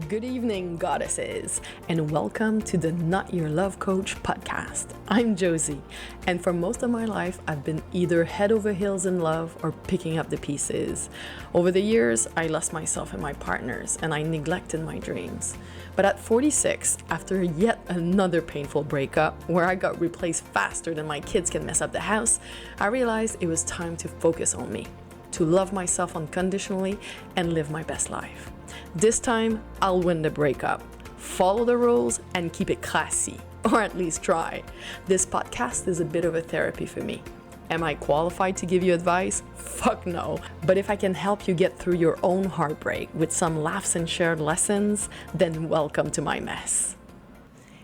Good evening, goddesses, and welcome to the Not Your Love Coach podcast. I'm Josie, and for most of my life, I've been either head over heels in love or picking up the pieces. Over the years, I lost myself in my partners, and I neglected my dreams. But at 46, after yet another painful breakup, where I got replaced faster than my kids can mess up the house, I realized it was time to focus on me, to love myself unconditionally and live my best life. This time, I'll win the breakup, follow the rules, and keep it classy, or at least try. This podcast is a bit of a therapy for me. Am I qualified to give you advice? Fuck no. But if I can help you get through your own heartbreak with some laughs and shared lessons, then welcome to my mess.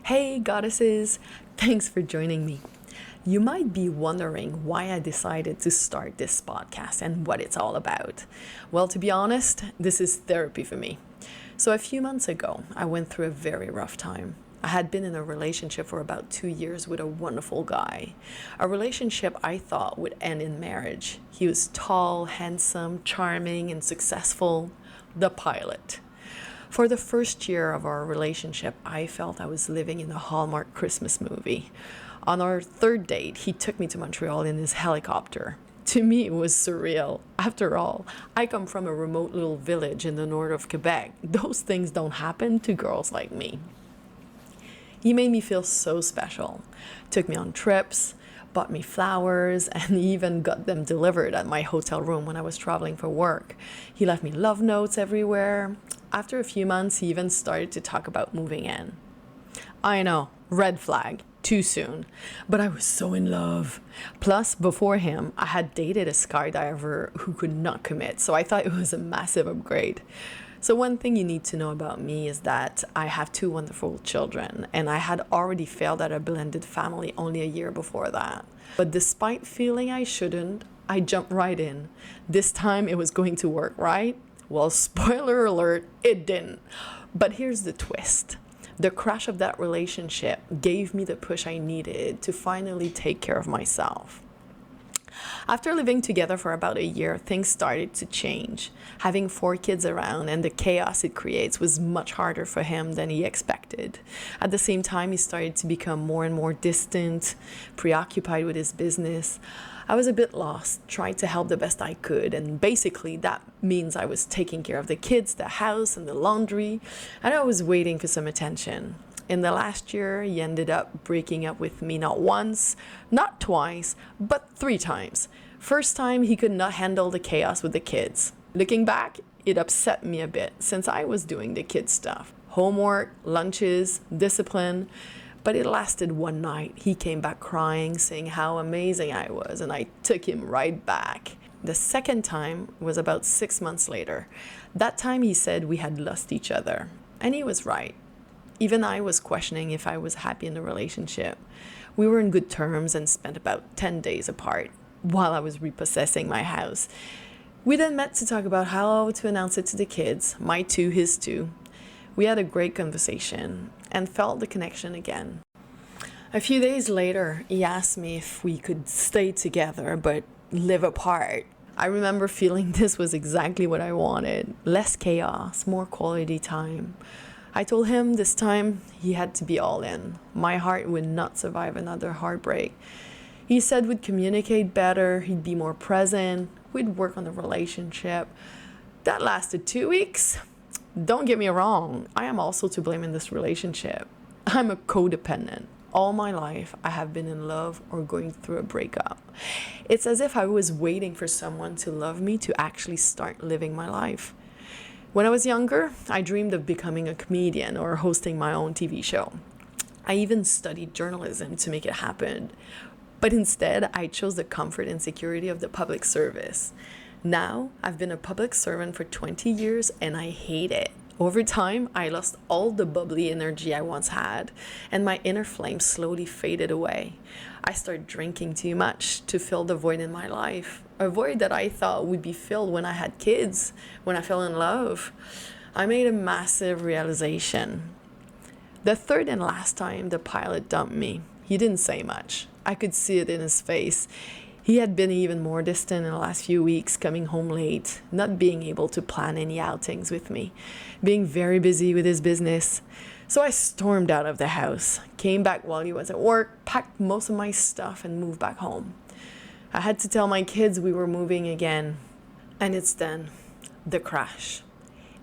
Hey, goddesses, thanks for joining me. You might be wondering why I decided to start this podcast and what it's all about. Well, to be honest, this is therapy for me. So a few months ago, I went through a very rough time. I had been in a relationship for about 2 years with a wonderful guy. A relationship I thought would end in marriage. He was tall, handsome, charming, and successful. The pilot. For the first year of our relationship, I felt I was living in a Hallmark Christmas movie. On our third date, he took me to Montreal in his helicopter. To me, it was surreal. After all, I come from a remote little village in the north of Quebec. Those things don't happen to girls like me. He made me feel so special. Took me on trips, bought me flowers, and even got them delivered at my hotel room when I was traveling for work. He left me love notes everywhere. After a few months, he even started to talk about moving in. I know, red flag. Too soon, but I was so in love. Plus, before him, I had dated a skydiver who could not commit, so I thought it was a massive upgrade. So one thing you need to know about me is that I have 2 wonderful children, and I had already failed at a blended family only a year before that. But despite feeling I shouldn't, I jumped right in. This time it was going to work, right? Well, spoiler alert, it didn't. But here's the twist. The crash of that relationship gave me the push I needed to finally take care of myself. After living together for about a year, things started to change. Having 4 kids around and the chaos it creates was much harder for him than he expected. At the same time, he started to become more and more distant, preoccupied with his business. I was a bit lost, trying to help the best I could, and basically that means I was taking care of the kids, the house, and the laundry, and I was waiting for some attention. In the last year, he ended up breaking up with me not once, not twice, but 3 times. First time, he could not handle the chaos with the kids. Looking back, it upset me a bit since I was doing the kids' stuff. Homework, lunches, discipline. But it lasted one night. He came back crying, saying how amazing I was, and I took him right back. The second time was about 6 months later. That time he said we had lost each other. And he was right. Even I was questioning if I was happy in the relationship. We were in good terms and spent about 10 days apart while I was repossessing my house. We then met to talk about how to announce it to the kids, my 2, his 2. We had a great conversation and felt the connection again. A few days later, he asked me if we could stay together but live apart. I remember feeling this was exactly what I wanted. Less chaos, more quality time. I told him this time he had to be all in. My heart would not survive another heartbreak. He said we'd communicate better, he'd be more present, we'd work on the relationship. That lasted 2 weeks. Don't get me wrong, I am also to blame in this relationship. I'm a codependent. All my life, I have been in love or going through a breakup. It's as if I was waiting for someone to love me to actually start living my life. When I was younger, I dreamed of becoming a comedian or hosting my own TV show. I even studied journalism to make it happen. But instead, I chose the comfort and security of the public service. Now, I've been a public servant for 20 years and I hate it. Over time, I lost all the bubbly energy I once had, and my inner flame slowly faded away. I started drinking too much to fill the void in my life, a void that I thought would be filled when I had kids, when I fell in love. I made a massive realization. The third and last time the pilot dumped me, he didn't say much. I could see it in his face. He had been even more distant in the last few weeks, coming home late, not being able to plan any outings with me, being very busy with his business. So I stormed out of the house, came back while he was at work, packed most of my stuff, and moved back home. I had to tell my kids we were moving again. And it's then, the crash.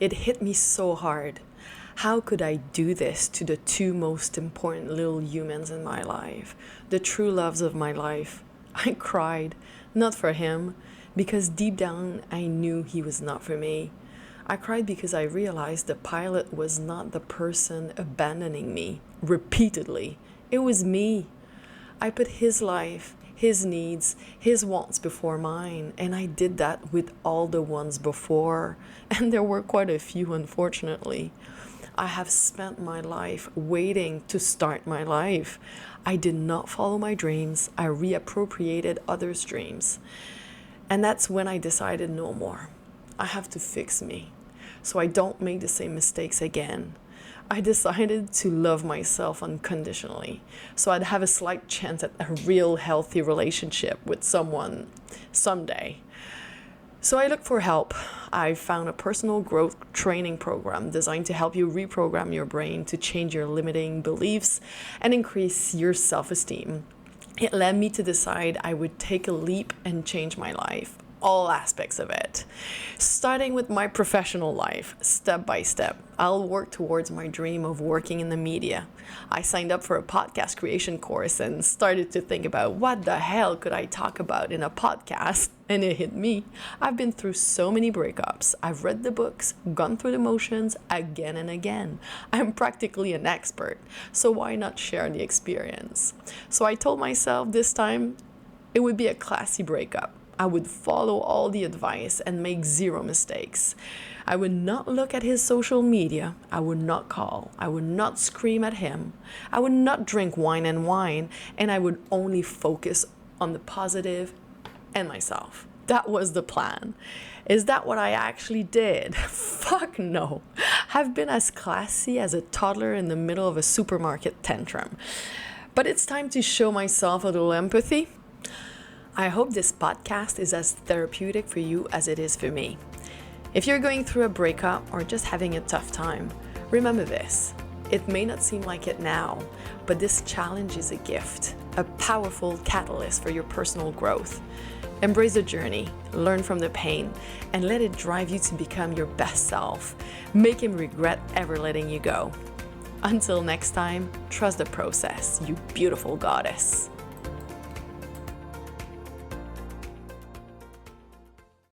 It hit me so hard. How could I do this to the two most important little humans in my life, the true loves of my life? I cried, not for him, because deep down I knew he was not for me. I cried because I realized the pilot was not the person abandoning me repeatedly. It was me. I put his life, his needs, his wants before mine, and I did that with all the ones before, and there were quite a few, unfortunately. I have spent my life waiting to start my life. I did not follow my dreams. I reappropriated others' dreams. And that's when I decided no more. I have to fix me so I don't make the same mistakes again. I decided to love myself unconditionally so I'd have a slight chance at a real healthy relationship with someone someday. So I looked for help. I found a personal growth training program designed to help you reprogram your brain to change your limiting beliefs and increase your self-esteem. It led me to decide I would take a leap and change my life, all aspects of it. Starting with my professional life, step by step, I'll work towards my dream of working in the media. I signed up for a podcast creation course and started to think about what the hell could I talk about in a podcast? And it hit me. I've been through so many breakups. I've read the books, gone through the motions again and again. I'm practically an expert, so why not share the experience? So I told myself this time it would be a classy breakup. I would follow all the advice and make zero mistakes. I would not look at his social media. I would not call. I would not scream at him. I would not drink wine, and I would only focus on the positive and myself. That was the plan. Is that what I actually did? Fuck no. I've been as classy as a toddler in the middle of a supermarket tantrum. But it's time to show myself a little empathy. I hope this podcast is as therapeutic for you as it is for me. If you're going through a breakup or just having a tough time, remember this. It may not seem like it now, but this challenge is a gift, a powerful catalyst for your personal growth. Embrace the journey, learn from the pain, and let it drive you to become your best self. Make him regret ever letting you go. Until next time, trust the process, you beautiful goddess.